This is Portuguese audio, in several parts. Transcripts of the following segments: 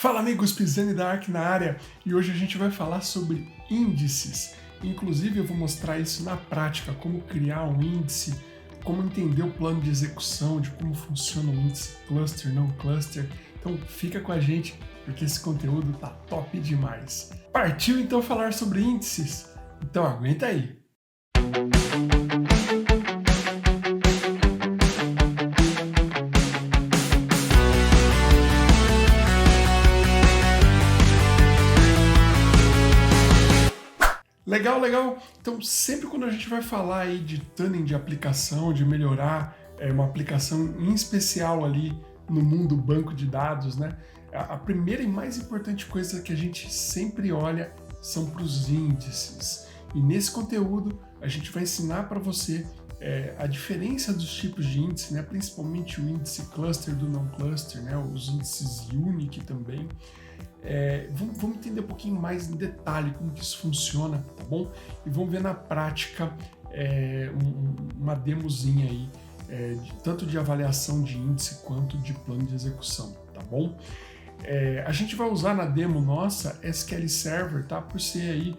Fala amigos, Pisani da Ark na área, e hoje a gente vai falar sobre índices. Inclusive eu vou mostrar isso na prática, como criar um índice, como entender o plano de execução, de como funciona o índice cluster, não cluster. Então fica com a gente, porque esse conteúdo tá top demais. Partiu então falar sobre índices? Então aguenta aí! Legal, legal. Então, sempre quando a gente vai falar aí de tuning de aplicação, de melhorar uma aplicação em especial ali no mundo banco de dados, né? A primeira e mais importante coisa que a gente sempre olha são para os índices. E nesse conteúdo a gente vai ensinar para você a diferença dos tipos de índice, né? Principalmente o índice cluster do não cluster, né? Os índices unique também. Vamos entender um pouquinho mais em detalhe como que isso funciona, tá bom? E vamos ver na prática uma demozinha aí, tanto de avaliação de índice quanto de plano de execução, tá bom? A gente vai usar na demo nossa SQL Server, tá? Por ser aí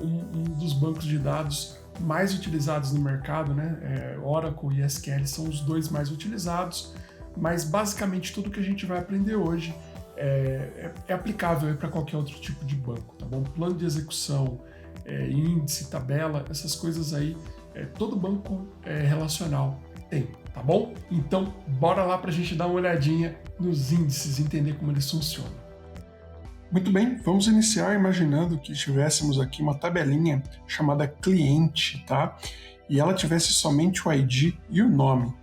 um dos bancos de dados mais utilizados no mercado, né? Oracle e SQL são os dois mais utilizados, mas basicamente tudo que a gente vai aprender hoje é aplicável para qualquer outro tipo de banco, tá bom? Plano de execução, índice, tabela, essas coisas aí, todo banco relacional tem, tá bom? Então, bora lá para a gente dar uma olhadinha nos índices, entender como eles funcionam. Muito bem, vamos iniciar imaginando que tivéssemos aqui uma tabelinha chamada cliente, tá? E ela tivesse somente o ID e o nome.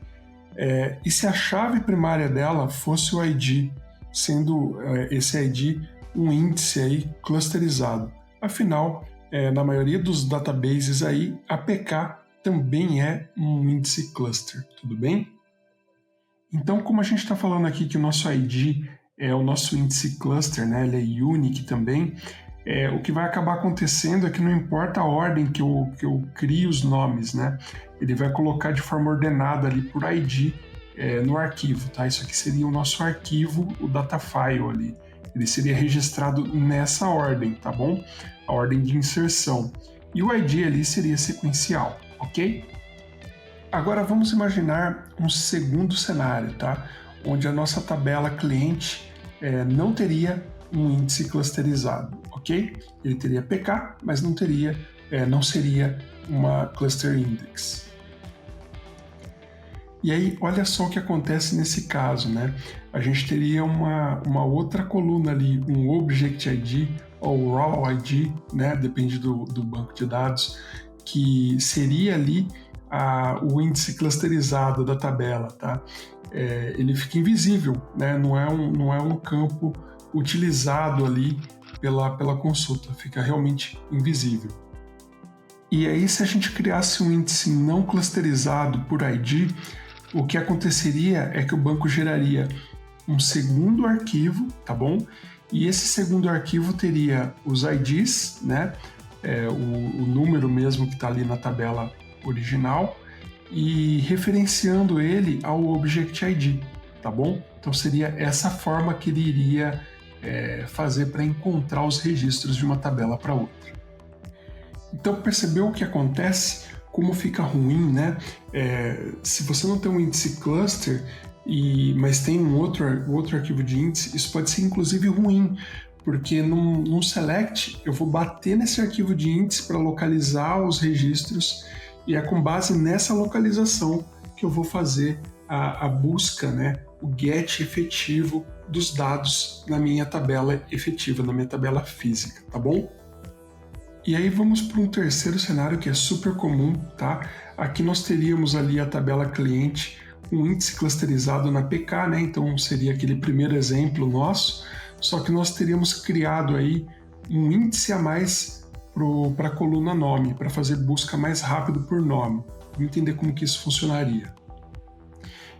E se a chave primária dela fosse o ID, sendo esse ID um índice aí clusterizado. Afinal, na maioria dos databases aí, APK também é um índice cluster, tudo bem? Então, como a gente está falando aqui que o nosso ID é o nosso índice cluster, né? Ele é unique também, o que vai acabar acontecendo é que não importa a ordem que eu crie os nomes, né? Ele vai colocar de forma ordenada ali por ID no arquivo, tá? Isso aqui seria o nosso arquivo, o datafile ali. Ele seria registrado nessa ordem, tá bom? A ordem de inserção. E o ID ali seria sequencial, ok? Agora vamos imaginar um segundo cenário, tá? Onde a nossa tabela cliente não teria um índice clusterizado, ok? Ele teria PK, mas não seria uma cluster index. E aí, olha só o que acontece nesse caso, né? A gente teria uma outra coluna ali, um Object ID ou Raw ID, né? Depende do banco de dados, que seria ali o índice clusterizado da tabela, tá? Ele fica invisível, né? Não é um campo utilizado ali pela consulta, fica realmente invisível. E aí, se a gente criasse um índice não clusterizado por ID, o que aconteceria é que o banco geraria um segundo arquivo, tá bom? E esse segundo arquivo teria os IDs, né? O número mesmo que está ali na tabela original, e referenciando ele ao Object ID, tá bom? Então seria essa forma que ele iria fazer para encontrar os registros de uma tabela para outra. Então percebeu o que acontece? Como fica ruim, né? Se você não tem um índice cluster, mas tem um outro arquivo de índice, isso pode ser inclusive ruim, porque num select eu vou bater nesse arquivo de índice para localizar os registros, e é com base nessa localização que eu vou fazer a busca, né? O get efetivo dos dados na minha tabela efetiva, na minha tabela física, tá bom? E aí vamos para um terceiro cenário que é super comum, tá? Aqui nós teríamos ali a tabela cliente, um índice clusterizado na PK, né? Então seria aquele primeiro exemplo nosso, só que nós teríamos criado aí um índice a mais para a coluna nome, para fazer busca mais rápido por nome. Vamos entender como que isso funcionaria.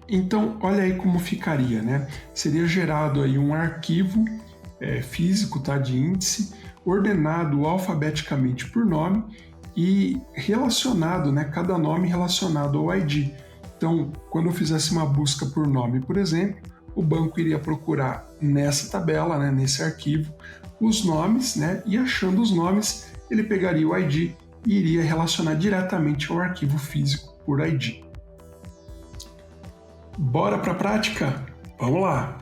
Então, olha aí como ficaria, né? Seria gerado aí um arquivo físico, tá? De índice, ordenado alfabeticamente por nome e relacionado, né, cada nome relacionado ao ID. Então, quando eu fizesse uma busca por nome, por exemplo, o banco iria procurar nessa tabela, né, nesse arquivo, os nomes, né, e achando os nomes, ele pegaria o ID e iria relacionar diretamente ao arquivo físico por ID. Bora para a prática? Vamos lá!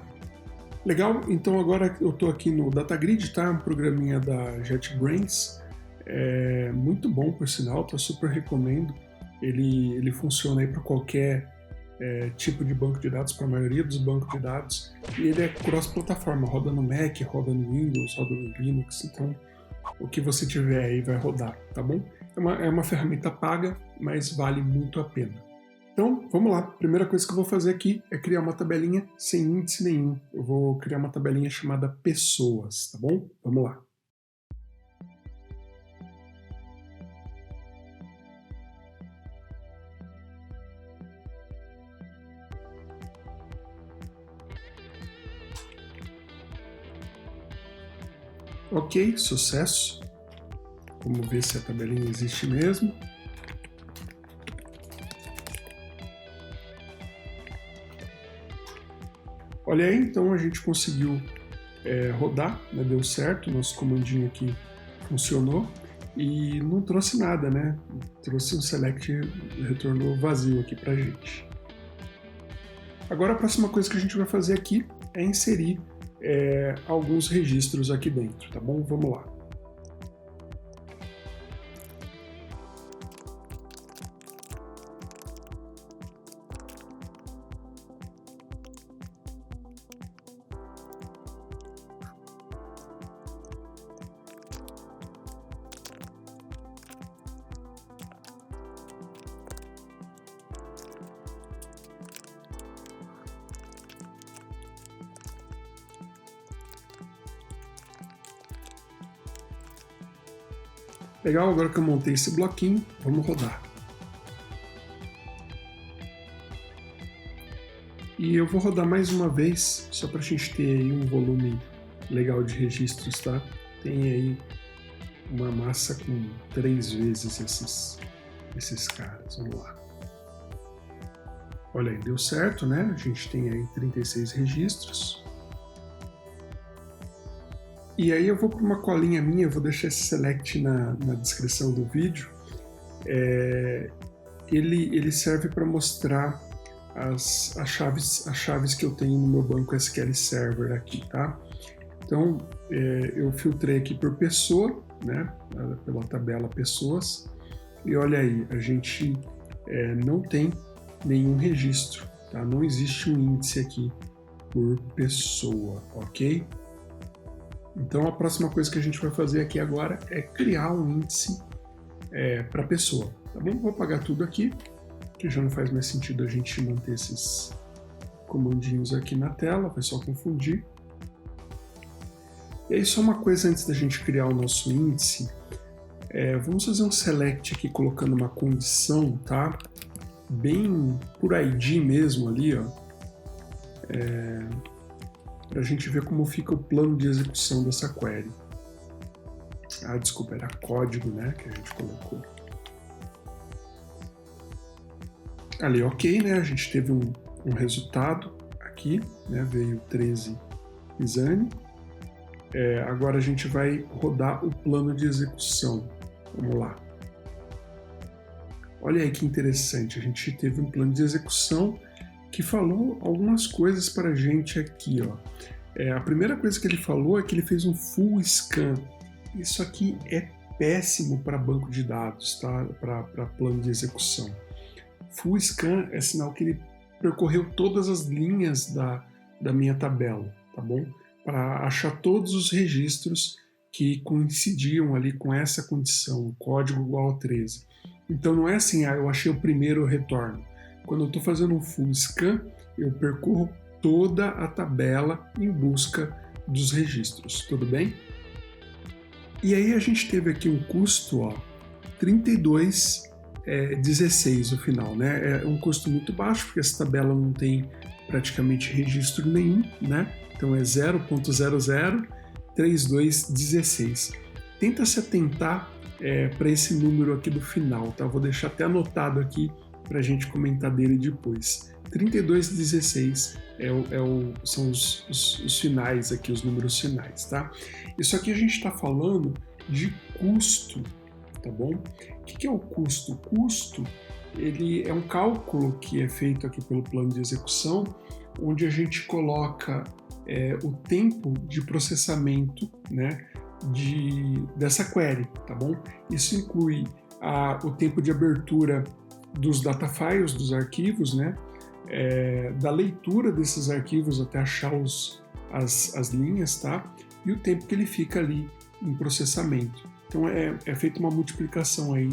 Legal, então agora eu estou aqui no DataGrid, tá? Um programinha da JetBrains, muito bom por sinal, tá? Super recomendo. Ele funciona aí para qualquer tipo de banco de dados, para a maioria dos bancos de dados, e ele é cross-plataforma, roda no Mac, roda no Windows, roda no Linux, então o que você tiver aí vai rodar, tá bom? É uma ferramenta paga, mas vale muito a pena. Então, vamos lá. Primeira coisa que eu vou fazer aqui é criar uma tabelinha sem índice nenhum. Eu vou criar uma tabelinha chamada pessoas, tá bom? Vamos lá. Ok, sucesso. Vamos ver se a tabelinha existe mesmo. Olha aí, então a gente conseguiu rodar, né? Deu certo, nosso comandinho aqui funcionou e não trouxe nada, né? Trouxe um select e retornou vazio aqui pra gente. Agora a próxima coisa que a gente vai fazer aqui é inserir alguns registros aqui dentro, tá bom? Vamos lá. Legal, agora que eu montei esse bloquinho, vamos rodar. E eu vou rodar mais uma vez, só para a gente ter aí um volume legal de registros, tá? Tem aí uma massa com 3 vezes esses caras, vamos lá. Olha aí, deu certo, né? A gente tem aí 36 registros. E aí eu vou para uma colinha minha, eu vou deixar esse select na descrição do vídeo. Ele serve para mostrar as chaves que eu tenho no meu banco SQL Server aqui, tá? Então, eu filtrei aqui por pessoa, né? Pela tabela pessoas. E olha aí, a gente não tem nenhum registro, tá? Não existe um índice aqui por pessoa, ok? Então a próxima coisa que a gente vai fazer aqui agora é criar um índice para pessoa, tá bom? Vou apagar tudo aqui, que já não faz mais sentido a gente manter esses comandinhos aqui na tela, vai só confundir. E aí só uma coisa antes da gente criar o nosso índice, vamos fazer um select aqui colocando uma condição, tá? Bem por ID mesmo ali, ó. Para a gente ver como fica o plano de execução dessa query. Ah, desculpa, era código, né, que a gente colocou. Ali, ok, né, a gente teve um resultado aqui, né, veio 13 Pisani. Agora a gente vai rodar o plano de execução. Vamos lá. Olha aí que interessante, a gente teve um plano de execução que falou algumas coisas para a gente aqui, ó. A primeira coisa que ele falou é que ele fez um full scan. Isso aqui é péssimo para banco de dados, tá? Para plano de execução. Full scan é sinal que ele percorreu todas as linhas da minha tabela, tá bom? Para achar todos os registros que coincidiam ali com essa condição, código igual a 13. Então não é assim, eu achei o primeiro, eu retorno. Quando eu estou fazendo um full scan, eu percorro toda a tabela em busca dos registros, tudo bem? E aí a gente teve aqui um custo, ó, 32,16 o final, né? É um custo muito baixo, porque essa tabela não tem praticamente registro nenhum, né? Então é 0.003216. Tenta se atentar para esse número aqui do final, tá? Eu vou deixar até anotado aqui para a gente comentar dele depois. 3216 são os finais aqui, os números finais, tá? Isso aqui a gente está falando de custo, tá bom? O que é o custo? O custo, ele é um cálculo que é feito aqui pelo plano de execução, onde a gente coloca o tempo de processamento, né, dessa query, tá bom? Isso inclui o tempo de abertura dos data files, dos arquivos, né, da leitura desses arquivos até achar as linhas, tá? E o tempo que ele fica ali em processamento. Então é feita uma multiplicação aí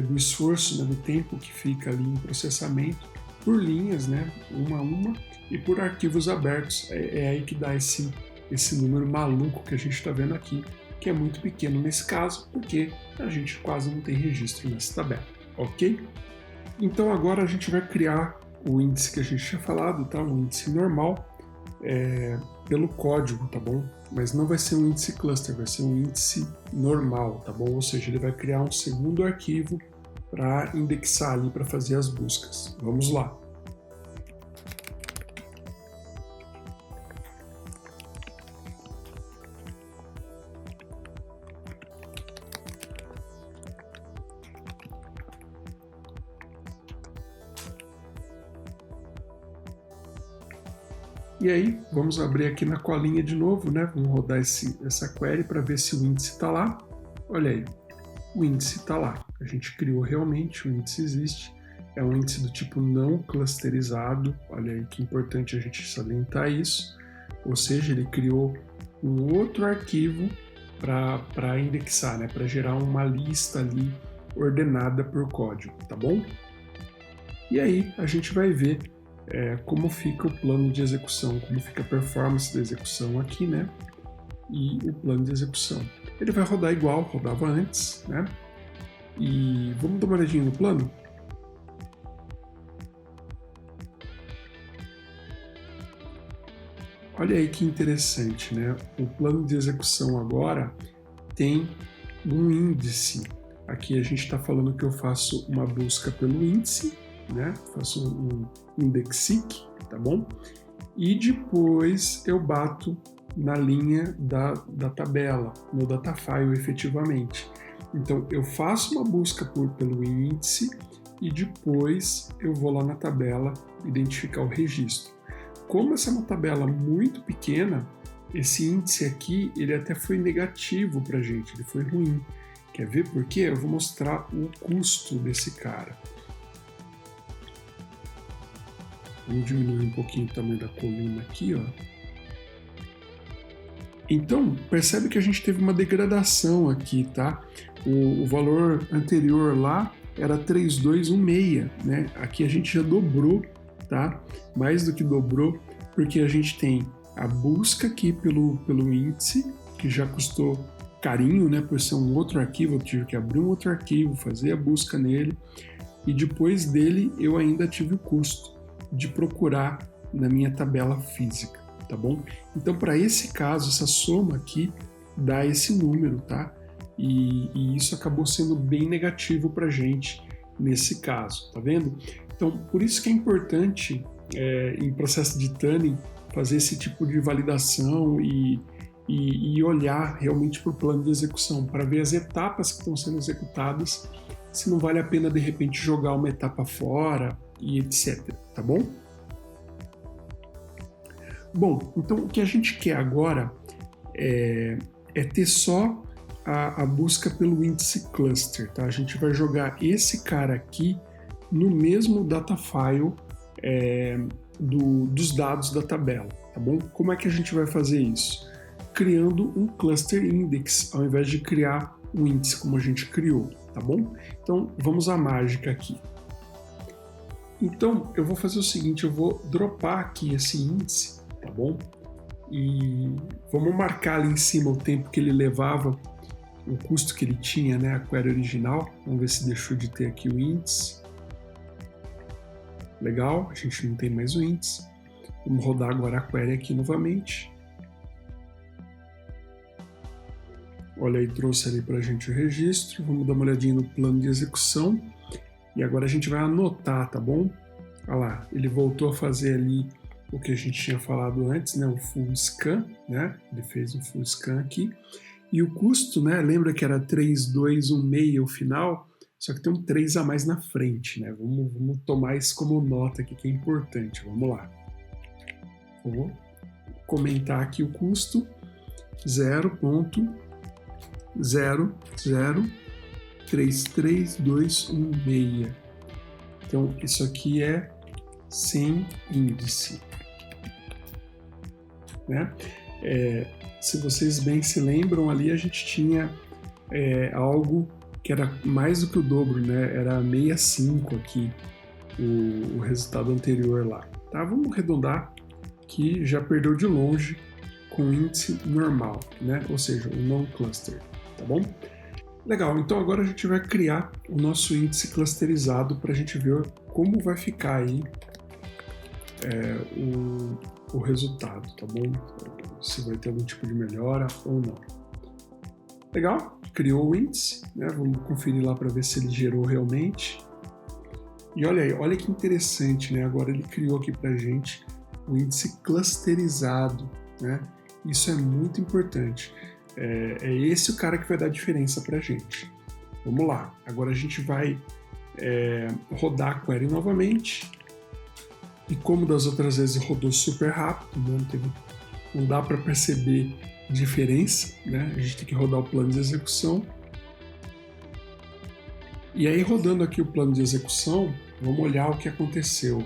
do esforço, né, do tempo que fica ali em processamento por linhas, né, uma a uma, e por arquivos abertos. É aí que dá esse número maluco que a gente está vendo aqui, que é muito pequeno nesse caso, porque a gente quase não tem registro nessa tabela, ok? Então agora a gente vai criar o índice que a gente tinha falado, tá? Um índice normal pelo código, tá bom? Mas não vai ser um índice cluster, vai ser um índice normal, tá bom? Ou seja, ele vai criar um segundo arquivo para indexar ali, para fazer as buscas. Vamos lá. E aí, vamos abrir aqui na colinha de novo, né? Vamos rodar essa query para ver se o índice está lá. Olha aí, o índice está lá. A gente criou realmente, o índice existe. É um índice do tipo não clusterizado. Olha aí que importante a gente salientar isso. Ou seja, ele criou um outro arquivo para indexar, né? Para gerar uma lista ali ordenada por código, tá bom? E aí a gente vai ver como fica o plano de execução, como fica a performance da execução aqui, né? E o plano de execução. Ele vai rodar igual rodava antes, né? E vamos dar uma olhadinha no plano? Olha aí que interessante, né? O plano de execução agora tem um índice. Aqui a gente está falando que eu faço uma busca pelo índice, né? Faço um index-seek, tá bom? E depois eu bato na linha da tabela, no datafile efetivamente. Então eu faço uma busca pelo índice e depois eu vou lá na tabela identificar o registro. Como essa é uma tabela muito pequena, esse índice aqui ele até foi negativo para a gente, ele foi ruim. Quer ver por quê? Eu vou mostrar o custo desse cara. Vamos diminuir um pouquinho o tamanho da coluna aqui, ó. Então, percebe que a gente teve uma degradação aqui, tá? O valor anterior lá era 3216, né? Aqui a gente já dobrou, tá? Mais do que dobrou, porque a gente tem a busca aqui pelo índice, que já custou carinho, né? Por ser um outro arquivo, eu tive que abrir um outro arquivo, fazer a busca nele, e depois dele eu ainda tive o custo de procurar na minha tabela física, tá bom? Então, para esse caso, essa soma aqui dá esse número, tá? E isso acabou sendo bem negativo para a gente nesse caso, tá vendo? Então, por isso que é importante, em processo de tuning, fazer esse tipo de validação e olhar realmente para o plano de execução, para ver as etapas que estão sendo executadas, se não vale a pena, de repente, jogar uma etapa fora, e etc, tá bom? Bom, então o que a gente quer agora é ter só a busca pelo índice cluster, tá? A gente vai jogar esse cara aqui no mesmo datafile dos dados da tabela, tá bom? Como é que a gente vai fazer isso? Criando um cluster index, ao invés de criar um índice como a gente criou, tá bom? Então, vamos à mágica aqui. Então, eu vou fazer o seguinte, eu vou dropar aqui esse índice, tá bom? E vamos marcar ali em cima o tempo que ele levava, o custo que ele tinha, né, a query original. Vamos ver se deixou de ter aqui o índice. Legal, a gente não tem mais o índice. Vamos rodar agora a query aqui novamente. Olha aí, trouxe ali para a gente o registro. Vamos dar uma olhadinha no plano de execução. E agora a gente vai anotar, tá bom? Olha lá, ele voltou a fazer ali o que a gente tinha falado antes, né, o full scan, né? Ele fez um full scan aqui. E o custo, né, lembra que era 3216 o final, só que tem um 3 a mais na frente, né? Vamos tomar isso como nota aqui, que é importante. Vamos lá. Vou comentar aqui o custo, 0,0033216. Então, isso aqui é sem índice, né? Se vocês bem se lembram, ali a gente tinha algo que era mais do que o dobro, né? Era 65 aqui, o resultado anterior lá. Tá? Vamos arredondar, que já perdeu de longe com o índice normal, né? Ou seja, o non-cluster, tá bom? Legal, então agora a gente vai criar o nosso índice clusterizado para a gente ver como vai ficar aí o resultado, tá bom? Se vai ter algum tipo de melhora ou não. Legal, criou o índice, né? Vamos conferir lá para ver se ele gerou realmente. E olha aí, olha que interessante, né? Agora ele criou aqui para a gente o índice clusterizado, né? Isso é muito importante. É esse o cara que vai dar diferença para a gente. Vamos lá, agora a gente vai rodar a query novamente. E como das outras vezes rodou super rápido, né? Não dá para perceber diferença, né? A gente tem que rodar o plano de execução. E aí, rodando aqui o plano de execução, vamos olhar o que aconteceu.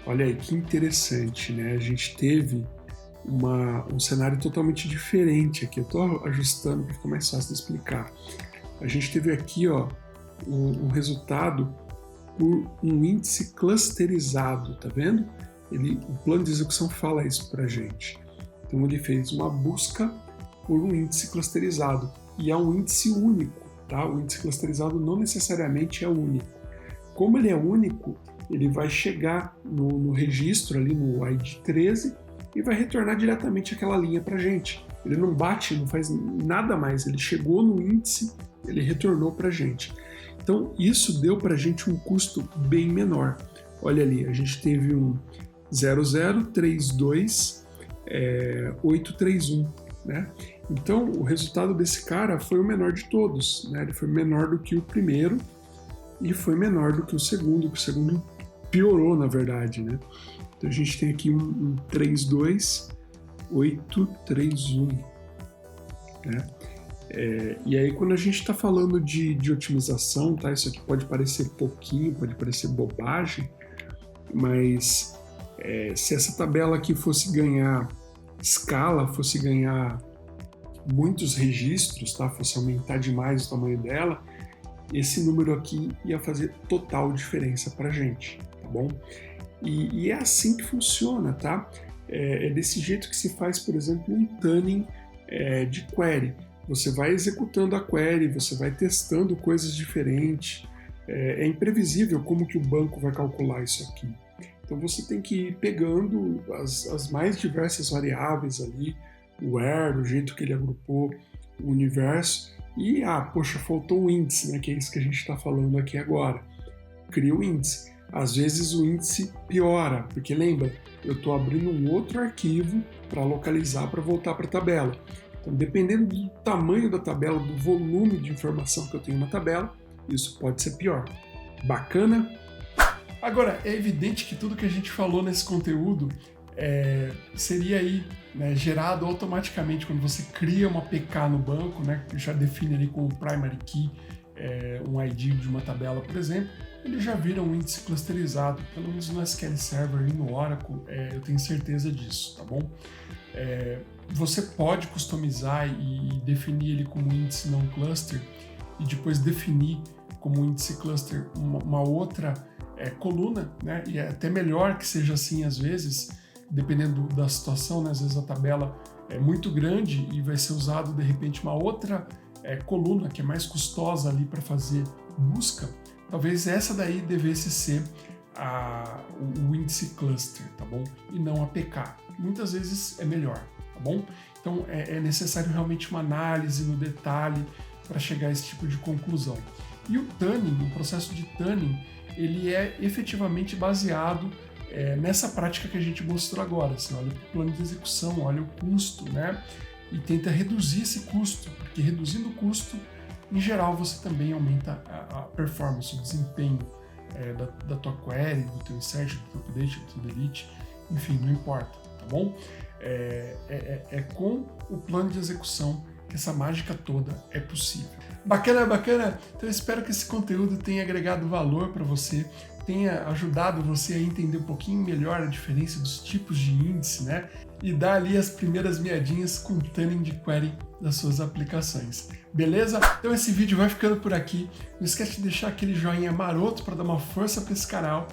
Olha aí, que interessante, né? A gente teve um cenário totalmente diferente aqui. Eu estou ajustando para ficar mais fácil de explicar. A gente teve aqui, ó, um resultado por um índice clusterizado, tá vendo? O plano de execução fala isso para a gente. Então ele fez uma busca por um índice clusterizado e é um índice único, tá? O índice clusterizado não necessariamente é único. Como ele é único, ele vai chegar no registro ali no ID 13 e vai retornar diretamente aquela linha para a gente. Ele não bate, não faz nada mais. Ele chegou no índice, ele retornou para a gente. Então isso deu para a gente um custo bem menor. Olha ali, a gente teve um 0032831, né? Então o resultado desse cara foi o menor de todos, né? Ele foi menor do que o primeiro e foi menor do que o segundo piorou, na verdade, né? Então a gente tem aqui um 32831, né? E aí quando a gente está falando de otimização, tá? Isso aqui pode parecer pouquinho, pode parecer bobagem, mas se essa tabela aqui fosse ganhar escala, fosse ganhar muitos registros, tá? Fosse aumentar demais o tamanho dela, esse número aqui ia fazer total diferença para a gente, tá bom? E é assim que funciona, tá? É desse jeito que se faz, por exemplo, um tuning de query. Você vai executando a query, você vai testando coisas diferentes. É imprevisível como que o banco vai calcular isso aqui. Então você tem que ir pegando as mais diversas variáveis ali, o where, o jeito que ele agrupou o universo, e, poxa, faltou um índice, né, que é isso que a gente está falando aqui agora. Cria o índice. Às vezes o índice piora, porque lembra, eu estou abrindo um outro arquivo para localizar, para voltar para a tabela. Então, dependendo do tamanho da tabela, do volume de informação que eu tenho na tabela, isso pode ser pior. Bacana? Agora, é evidente que tudo que a gente falou nesse conteúdo seria aí, né, gerado automaticamente quando você cria uma PK no banco, né, que já define ali com o primary key um ID de uma tabela, por exemplo, ele já vira um índice clusterizado, pelo menos no SQL Server e no Oracle, eu tenho certeza disso, tá bom? Você pode customizar e definir ele como índice não cluster e depois definir como índice cluster uma outra coluna, né? E é até melhor que seja assim às vezes, dependendo da situação, né? Às vezes a tabela é muito grande e vai ser usado de repente uma outra coluna que é mais custosa ali para fazer busca. Talvez essa daí devesse ser o índice cluster, tá bom? E não a PK. Muitas vezes é melhor, tá bom? Então é necessário realmente uma análise no detalhe para chegar a esse tipo de conclusão. E o tuning, o processo de tuning, ele é efetivamente baseado nessa prática que a gente mostrou agora. Você olha para o plano de execução, olha o custo, né? E tenta reduzir esse custo, porque reduzindo o custo, em geral, você também aumenta a performance, o desempenho da tua query, do teu insert, do teu update, do teu delete, enfim, não importa, tá bom? É com o plano de execução que essa mágica toda é possível. Bacana, bacana? Então eu espero que esse conteúdo tenha agregado valor para você, tenha ajudado você a entender um pouquinho melhor a diferença dos tipos de índice, né? E dar ali as primeiras meadinhas com o tuning de query das suas aplicações. Beleza? Então esse vídeo vai ficando por aqui. Não esquece de deixar aquele joinha maroto para dar uma força para esse canal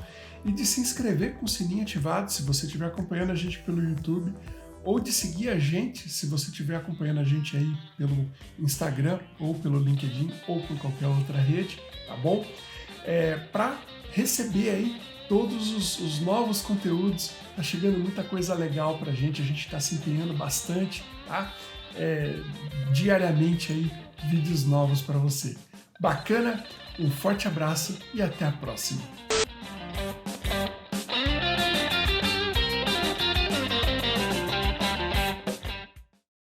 e de se inscrever com o sininho ativado se você estiver acompanhando a gente pelo YouTube, ou de seguir a gente se você estiver acompanhando a gente aí pelo Instagram, ou pelo LinkedIn, ou por qualquer outra rede, tá bom? Para receber aí todos os novos conteúdos. Tá chegando muita coisa legal pra gente, a gente tá se empenhando bastante, tá? Diariamente aí, vídeos novos para você. Bacana? Um forte abraço e até a próxima!